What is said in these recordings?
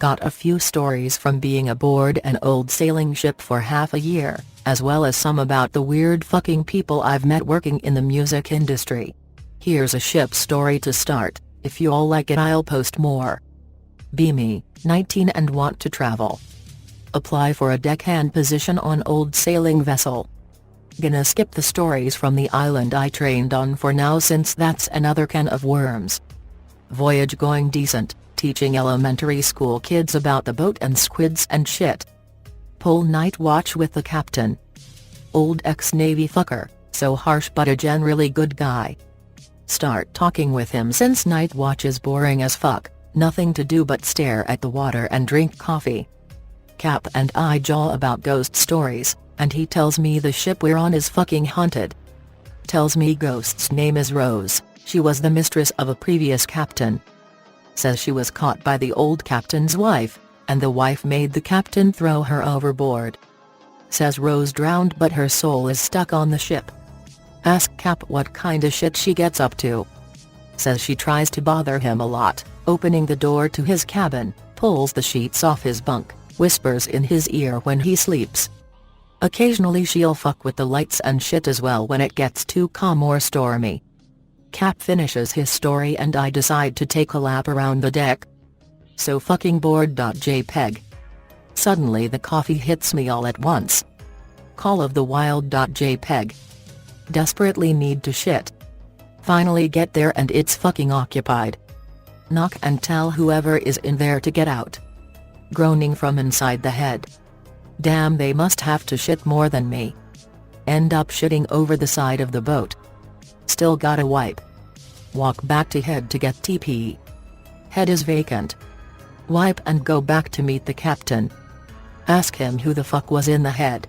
Got a few stories from being aboard an old sailing ship for half a year, as well as some about the weird fucking people I've met working in the music industry. Here's a ship story to start. If you all like it, I'll post more. Be me, 19 and want to travel. Apply for a deckhand position on old sailing vessel. Gonna skip the stories from the island I trained on for now since that's another can of worms. Voyage going decent, teaching elementary school kids about the boat and squids and shit. Pull night watch with the captain. Old ex-Navy fucker, so harsh but a generally good guy. Start talking with him since night watch is boring as fuck, nothing to do but stare at the water and drink coffee. Cap and I jaw about ghost stories, and he tells me the ship we're on is fucking haunted. Tells me ghost's name is Rose, she was the mistress of a previous captain. Says she was caught by the old captain's wife, and the wife made the captain throw her overboard. Says Rose drowned but her soul is stuck on the ship. Ask Cap what kinda shit she gets up to. Says she tries to bother him a lot, opening the door to his cabin, pulls the sheets off his bunk, whispers in his ear when he sleeps. Occasionally she'll fuck with the lights and shit as well when it gets too calm or stormy. Cap finishes his story and I decide to take a lap around the deck. So fucking bored. JPEG. Suddenly the coffee hits me all at once. Call of the Wild. JPEG. Desperately need to shit. Finally get there and it's fucking occupied. Knock and tell whoever is in there to get out. Groaning from inside the head. Damn, they must have to shit more than me. End up shitting over the side of the boat. Still gotta wipe. Walk back to head to get TP. Head is vacant. Wipe and go back to meet the captain. Ask him who the fuck was in the head.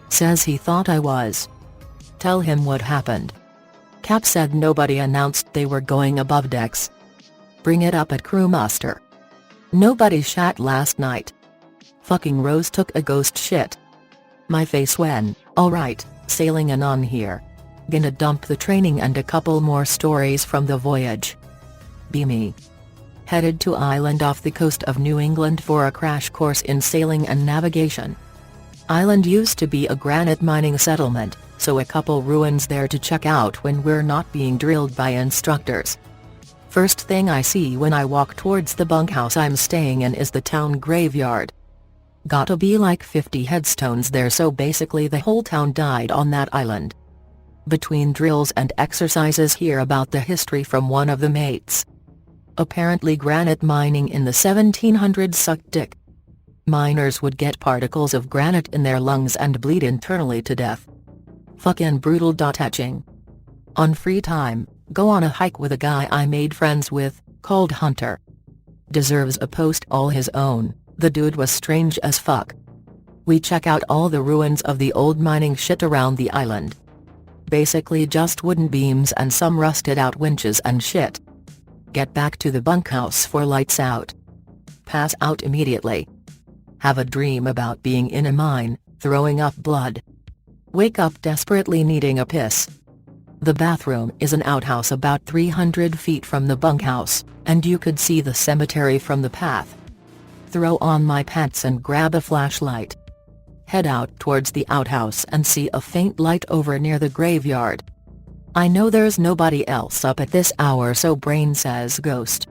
Says he thought I was. Tell him what happened. Cap said nobody announced they were going above decks. Bring it up at crew muster. Nobody shat last night. Fucking Rose took a ghost shit. My face when, alright, sailing Anon here. Gonna dump the training and a couple more stories from the voyage. Be me. Headed to island off the coast of New England for a crash course in sailing and navigation. Island used to be a granite mining settlement, so a couple ruins there to check out when we're not being drilled by instructors. First thing I see when I walk towards the bunkhouse I'm staying in is the town graveyard. Gotta be like 50 headstones there, so basically the whole town died on that island. Between drills and exercises hear about the history from one of the mates. Apparently granite mining in the 1700s sucked dick. Miners would get particles of granite in their lungs and bleed internally to death. Fucking brutal. Etching. On free time, go on a hike with a guy I made friends with, called Hunter. Deserves a post all his own, the dude was strange as fuck. We check out all the ruins of the old mining shit around the island. Basically just wooden beams and some rusted out winches and shit. Get back to the bunkhouse for lights out. Pass out immediately. Have a dream about being in a mine, throwing up blood. Wake up desperately needing a piss. The bathroom is an outhouse about 300 feet from the bunkhouse, and you could see the cemetery from the path. Throw on my pants and grab a flashlight. Head out towards the outhouse and see a faint light over near the graveyard. I know there's nobody else up at this hour, so brain says ghost.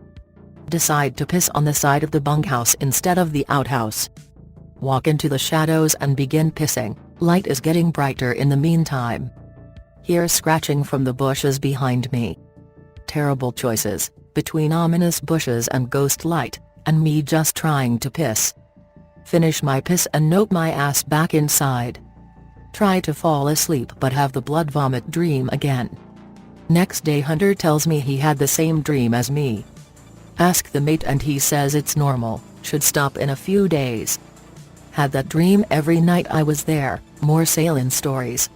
Decide to piss on the side of the bunkhouse instead of the outhouse. Walk into the shadows and begin pissing. Light is getting brighter in the meantime. Hear scratching from the bushes behind me. Terrible choices, between ominous bushes and ghost light, and me just trying to piss. Finish my piss and nope my ass back inside. Try to fall asleep but have the blood vomit dream again. Next day Hunter tells me he had the same dream as me. Ask the mate and he says it's normal, should stop in a few days. Had that dream every night I was there. More sailing stories.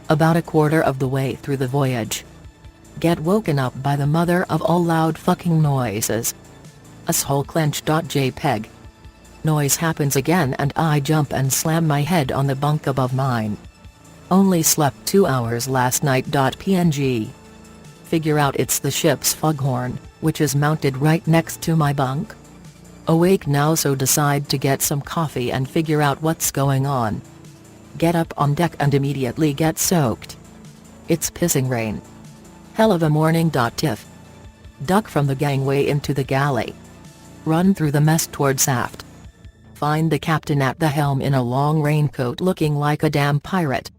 About a quarter of the way through the voyage. Get woken up by the mother of all loud fucking noises. Asshole clench. JPEG. Noise happens again and I jump and slam my head on the bunk above mine. Only slept 2 hours last night. PNG. Figure out it's the ship's foghorn, which is mounted right next to my bunk. Awake now, so decide to get some coffee and figure out what's going on. Get up on deck and immediately get soaked. It's pissing rain. Hell of a morning. Tiff. Duck from the gangway into the galley. Run through the mess towards aft. Find the captain at the helm in a long raincoat looking like a damn pirate.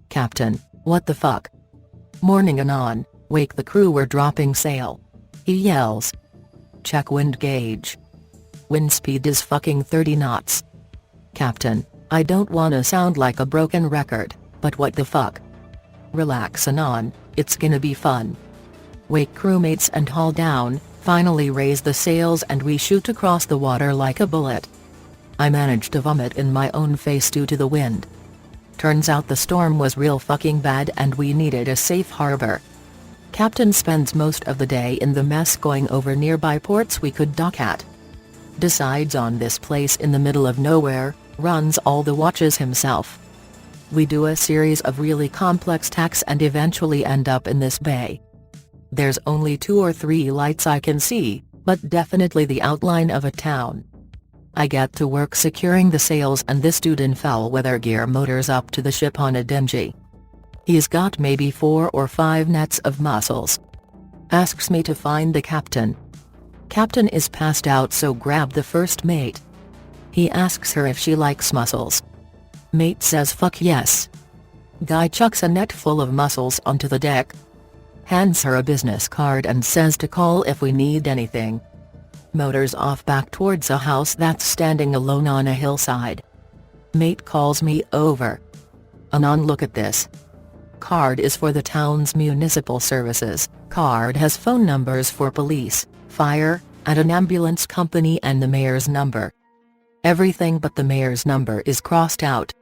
Captain, what the fuck? Morning Anon, wake the crew, we're dropping sail. He yells. Check wind gauge. Wind speed is fucking 30 knots. Captain, I don't wanna sound like a broken record, but what the fuck? Relax Anon, it's gonna be fun. Wake crewmates and haul down, finally raise the sails and we shoot across the water like a bullet. I managed to vomit in my own face due to the wind. Turns out the storm was real fucking bad and we needed a safe harbor. Captain spends most of the day in the mess going over nearby ports we could dock at. Decides on this place in the middle of nowhere, runs all the watches himself. We do a series of really complex tacks and eventually end up in this bay. There's only 2 or 3 lights I can see, but definitely the outline of a town. I get to work securing the sails and this dude in foul weather gear motors up to the ship on a dinghy. He's got maybe 4 or 5 nets of mussels. Asks me to find the captain. Captain is passed out, so grab the first mate. He asks her if she likes mussels. Mate says fuck yes. Guy chucks a net full of mussels onto the deck. Hands her a business card and says to call if we need anything. Motors off back towards a house that's standing alone on a hillside. Mate calls me over. Anon, look at this. Card is for the town's municipal services. Card has phone numbers for police, fire, and an ambulance company and the mayor's number. Everything but the mayor's number is crossed out.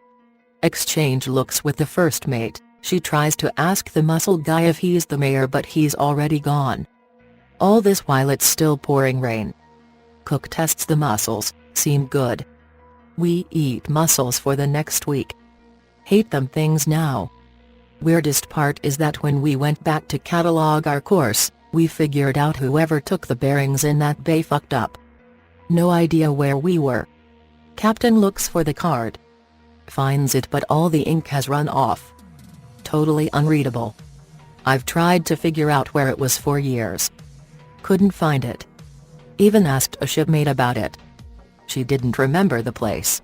Exchange looks with the first mate. She tries to ask the muscle guy if he's the mayor, but he's already gone. All this while it's still pouring rain. Cook tests the mussels, seem good. We eat mussels for the next week. Hate them things now. Weirdest part is that when we went back to catalog our course, we figured out whoever took the bearings in that bay fucked up. No idea where we were. Captain looks for the card. Finds it, but all the ink has run off. Totally unreadable. I've tried to figure out where it was for years. Couldn't find it. Even asked a shipmate about it. She didn't remember the place.